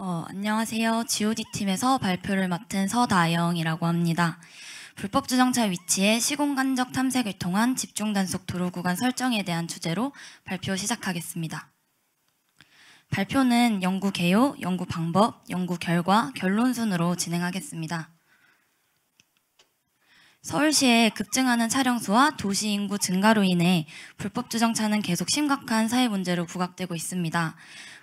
안녕하세요. GOD팀에서 발표를 맡은 서다영이라고 합니다. 불법 주정차 위치의 시공간적 탐색을 통한 집중 단속 도로 구간 설정에 대한 주제로 발표 시작하겠습니다. 발표는 연구 개요, 연구 방법, 연구 결과, 결론 순으로 진행하겠습니다. 서울시의 급증하는 차량 수와 도시 인구 증가로 인해 불법 주정차는 계속 심각한 사회 문제로 부각되고 있습니다.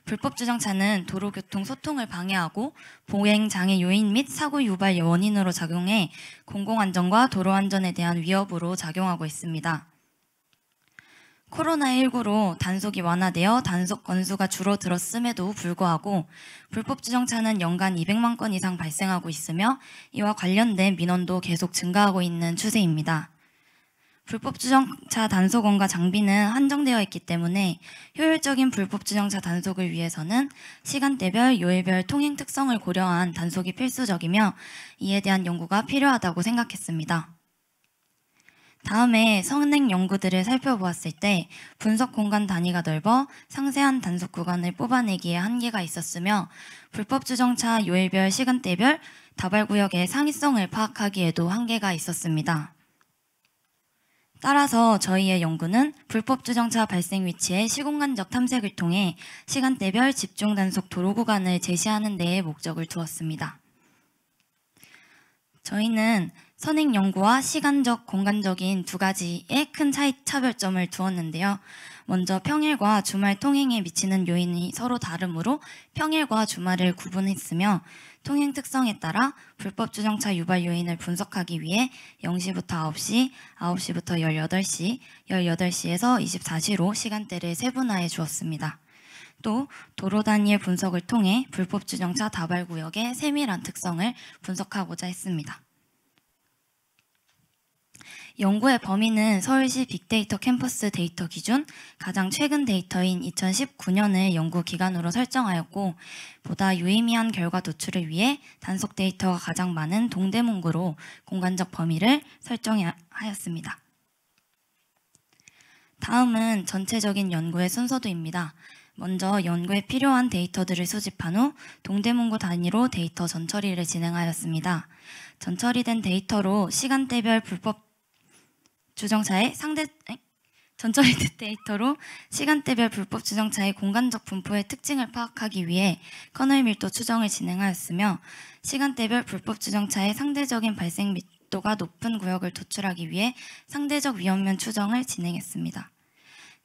불법 주정차는 도로교통 소통을 방해하고 보행 장애 요인 및 사고 유발 원인으로 작용해 공공안전과 도로안전에 대한 위협으로 작용하고 있습니다. 코로나19로 단속이 완화되어 단속 건수가 줄어들었음에도 불구하고 불법 주정차는 연간 200만 건 이상 발생하고 있으며 이와 관련된 민원도 계속 증가하고 있는 추세입니다. 불법 주정차 단속원과 장비는 한정되어 있기 때문에 효율적인 불법 주정차 단속을 위해서는 시간대별, 요일별 통행 특성을 고려한 단속이 필수적이며 이에 대한 연구가 필요하다고 생각했습니다. 다음에 선행 연구들을 살펴보았을 때 분석 공간 단위가 넓어 상세한 단속 구간을 뽑아내기에 한계가 있었으며 불법 주정차 요일별, 시간대별, 다발구역의 상위성을 파악하기에도 한계가 있었습니다. 따라서 저희의 연구는 불법 주정차 발생 위치의 시공간적 탐색을 통해 시간대별 집중 단속 도로 구간을 제시하는 데에 목적을 두었습니다. 저희는 선행 연구와 시간적, 공간적인 두 가지의 큰 차별점을 두었는데요. 먼저 평일과 주말 통행에 미치는 요인이 서로 다르므로 평일과 주말을 구분했으며 통행 특성에 따라 불법 주정차 유발 요인을 분석하기 위해 0시부터 9시, 9시부터 18시, 18시에서 24시로 시간대를 세분화해 주었습니다. 또 도로 단위의 분석을 통해 불법 주정차 다발구역의 세밀한 특성을 분석하고자 했습니다. 연구의 범위는 서울시 빅데이터 캠퍼스 데이터 기준 가장 최근 데이터인 2019년을 연구 기간으로 설정하였고 보다 유의미한 결과 도출을 위해 단속 데이터가 가장 많은 동대문구로 공간적 범위를 설정하였습니다. 다음은 전체적인 연구의 순서도입니다. 먼저 연구에 필요한 데이터들을 수집한 후 동대문구 단위로 데이터 전처리를 진행하였습니다. 전처리된 데이터로 시간대별 불법 주정차의 전처리된 데이터로 시간대별 불법 주정차의 공간적 분포의 특징을 파악하기 위해 커널 밀도 추정을 진행하였으며 시간대별 불법 주정차의 상대적인 발생密도가 높은 구역을 도출하기 위해 상대적 위험면 추정을 진행했습니다.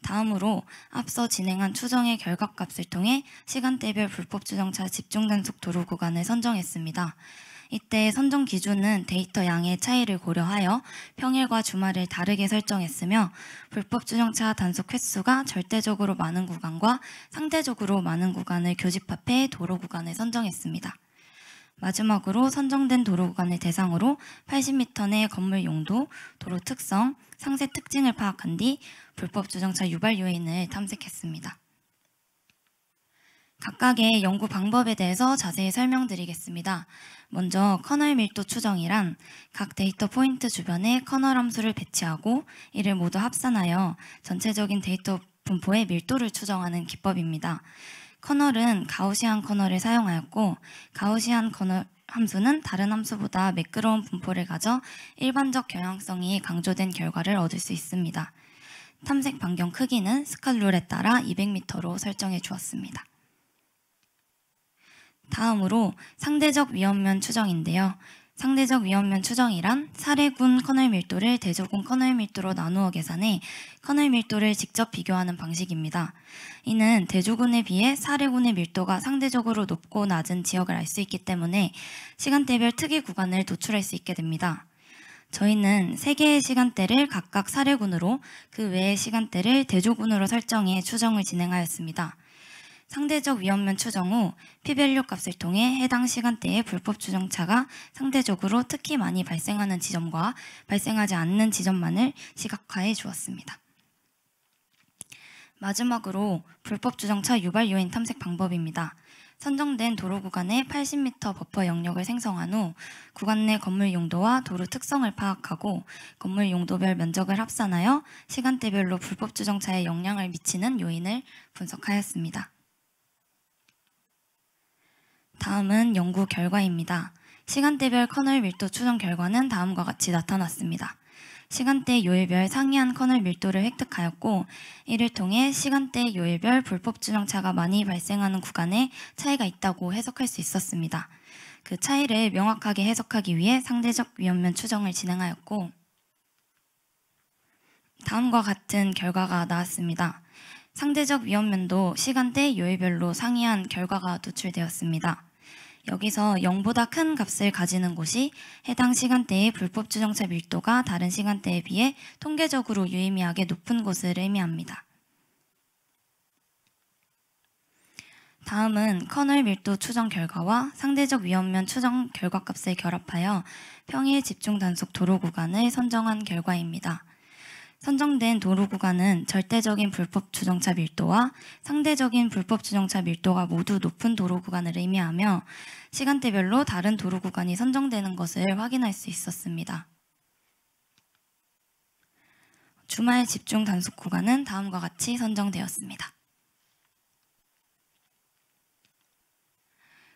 다음으로 앞서 진행한 추정의 결과값을 통해 시간대별 불법 주정차 집중 단속 도로 구간을 선정했습니다. 이때 선정 기준은 데이터 양의 차이를 고려하여 평일과 주말을 다르게 설정했으며 불법 주정차 단속 횟수가 절대적으로 많은 구간과 상대적으로 많은 구간을 교집합해 도로 구간을 선정했습니다. 마지막으로 선정된 도로 구간을 대상으로 80m 내 건물 용도, 도로 특성, 상세 특징을 파악한 뒤 불법 주정차 유발 요인을 탐색했습니다. 각각의 연구 방법에 대해서 자세히 설명드리겠습니다. 먼저 커널 밀도 추정이란 각 데이터 포인트 주변에 커널 함수를 배치하고 이를 모두 합산하여 전체적인 데이터 분포의 밀도를 추정하는 기법입니다. 커널은 가우시안 커널을 사용하였고 가우시안 커널 함수는 다른 함수보다 매끄러운 분포를 가져 일반적 경향성이 강조된 결과를 얻을 수 있습니다. 탐색 반경 크기는 스칼룰에 따라 200m로 설정해 주었습니다. 다음으로 상대적 위험면 추정인데요. 상대적 위험면 추정이란 사례군 커널 밀도를 대조군 커널 밀도로 나누어 계산해 커널 밀도를 직접 비교하는 방식입니다. 이는 대조군에 비해 사례군의 밀도가 상대적으로 높고 낮은 지역을 알 수 있기 때문에 시간대별 특이 구간을 도출할 수 있게 됩니다. 저희는 3개의 시간대를 각각 사례군으로 그 외의 시간대를 대조군으로 설정해 추정을 진행하였습니다. 상대적 위험면 추정 후 p-밸류 값을 통해 해당 시간대의 불법 주정차가 상대적으로 특히 많이 발생하는 지점과 발생하지 않는 지점만을 시각화해 주었습니다. 마지막으로 불법 주정차 유발 요인 탐색 방법입니다. 선정된 도로 구간에 80m 버퍼 영역을 생성한 후 구간 내 건물 용도와 도로 특성을 파악하고 건물 용도별 면적을 합산하여 시간대별로 불법 주정차에 영향을 미치는 요인을 분석하였습니다. 다음은 연구 결과입니다. 시간대별 커널 밀도 추정 결과는 다음과 같이 나타났습니다. 시간대 요일별 상이한 커널 밀도를 획득하였고, 이를 통해 시간대 요일별 불법 추정차가 많이 발생하는 구간에 차이가 있다고 해석할 수 있었습니다. 그 차이를 명확하게 해석하기 위해 상대적 위험면 추정을 진행하였고, 다음과 같은 결과가 나왔습니다. 상대적 위험면도 시간대 요일별로 상이한 결과가 노출되었습니다. 여기서 0보다 큰 값을 가지는 곳이 해당 시간대의 불법 추정차 밀도가 다른 시간대에 비해 통계적으로 유의미하게 높은 곳을 의미합니다. 다음은 커널 밀도 추정 결과와 상대적 위험면 추정 결과값을 결합하여 평일 집중 단속 도로 구간을 선정한 결과입니다. 선정된 도로 구간은 절대적인 불법 추정차 밀도와 상대적인 불법 추정차 밀도가 모두 높은 도로 구간을 의미하며 시간대별로 다른 도로 구간이 선정되는 것을 확인할 수 있었습니다. 주말 집중 단속 구간은 다음과 같이 선정되었습니다.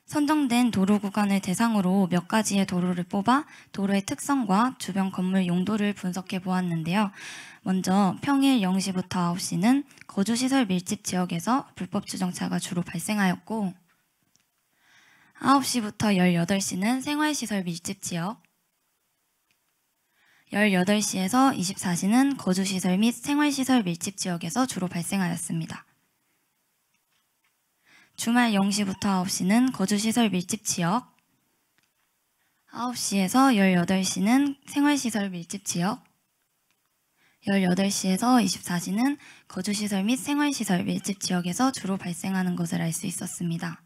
선정된 도로 구간을 대상으로 몇 가지의 도로를 뽑아 도로의 특성과 주변 건물 용도를 분석해 보았는데요. 먼저 평일 0시부터 9시는 거주시설 밀집 지역에서 불법 추정차가 주로 발생하였고, 9시부터 18시는 생활시설 밀집 지역, 18시에서 24시는 거주시설 및 생활시설 밀집 지역에서 주로 발생하였습니다. 주말 0시부터 9시는 거주시설 밀집 지역, 9시에서 18시는 생활시설 밀집 지역, 18시에서 24시는 거주시설 및 생활시설 밀집 지역에서 주로 발생하는 것을 알 수 있었습니다.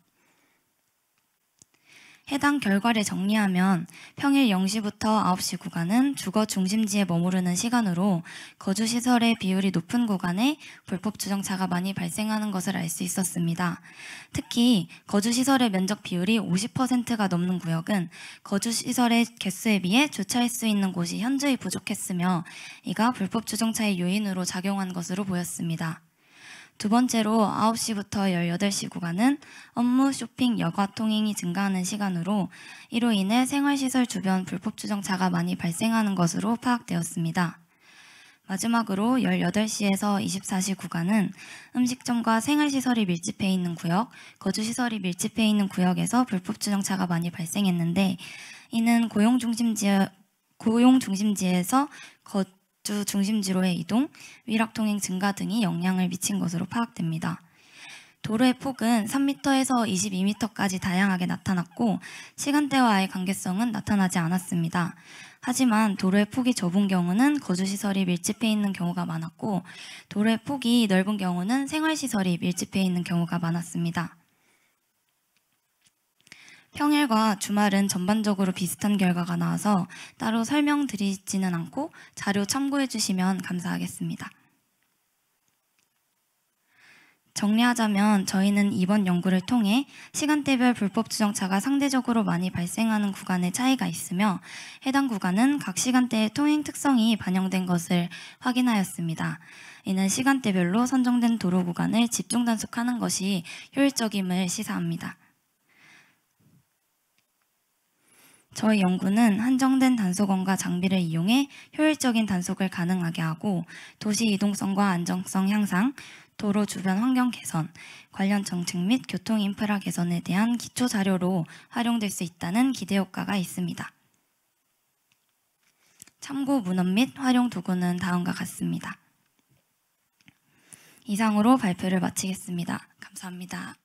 해당 결과를 정리하면 평일 0시부터 9시 구간은 주거 중심지에 머무르는 시간으로 거주시설의 비율이 높은 구간에 불법 추정차가 많이 발생하는 것을 알 수 있었습니다. 특히 거주시설의 면적 비율이 50%가 넘는 구역은 거주시설의 개수에 비해 주차할 수 있는 곳이 현저히 부족했으며 이가 불법 추정차의 요인으로 작용한 것으로 보였습니다. 두 번째로 9시부터 18시 구간은 업무, 쇼핑, 여가 통행이 증가하는 시간으로 이로 인해 생활시설 주변 불법 추정차가 많이 발생하는 것으로 파악되었습니다. 마지막으로 18시에서 24시 구간은 음식점과 생활시설이 밀집해 있는 구역, 거주시설이 밀집해 있는 구역에서 불법 추정차가 많이 발생했는데 이는 고용중심지에서 거주 중심지로의 이동, 위락통행 증가 등이 영향을 미친 것으로 파악됩니다. 도로의 폭은 3m에서 22m까지 다양하게 나타났고 시간대와의 관계성은 나타나지 않았습니다. 하지만 도로의 폭이 좁은 경우는 거주시설이 밀집해 있는 경우가 많았고 도로의 폭이 넓은 경우는 생활시설이 밀집해 있는 경우가 많았습니다. 평일과 주말은 전반적으로 비슷한 결과가 나와서 따로 설명드리지는 않고 자료 참고해 주시면 감사하겠습니다. 정리하자면 저희는 이번 연구를 통해 시간대별 불법 추정차가 상대적으로 많이 발생하는 구간의 차이가 있으며 해당 구간은 각 시간대의 통행 특성이 반영된 것을 확인하였습니다. 이는 시간대별로 선정된 도로 구간을 집중 단속하는 것이 효율적임을 시사합니다. 저희 연구는 한정된 단속원과 장비를 이용해 효율적인 단속을 가능하게 하고 도시 이동성과 안정성 향상, 도로 주변 환경 개선, 관련 정책 및 교통 인프라 개선에 대한 기초 자료로 활용될 수 있다는 기대 효과가 있습니다. 참고 문헌 및 활용 도구는 다음과 같습니다. 이상으로 발표를 마치겠습니다. 감사합니다.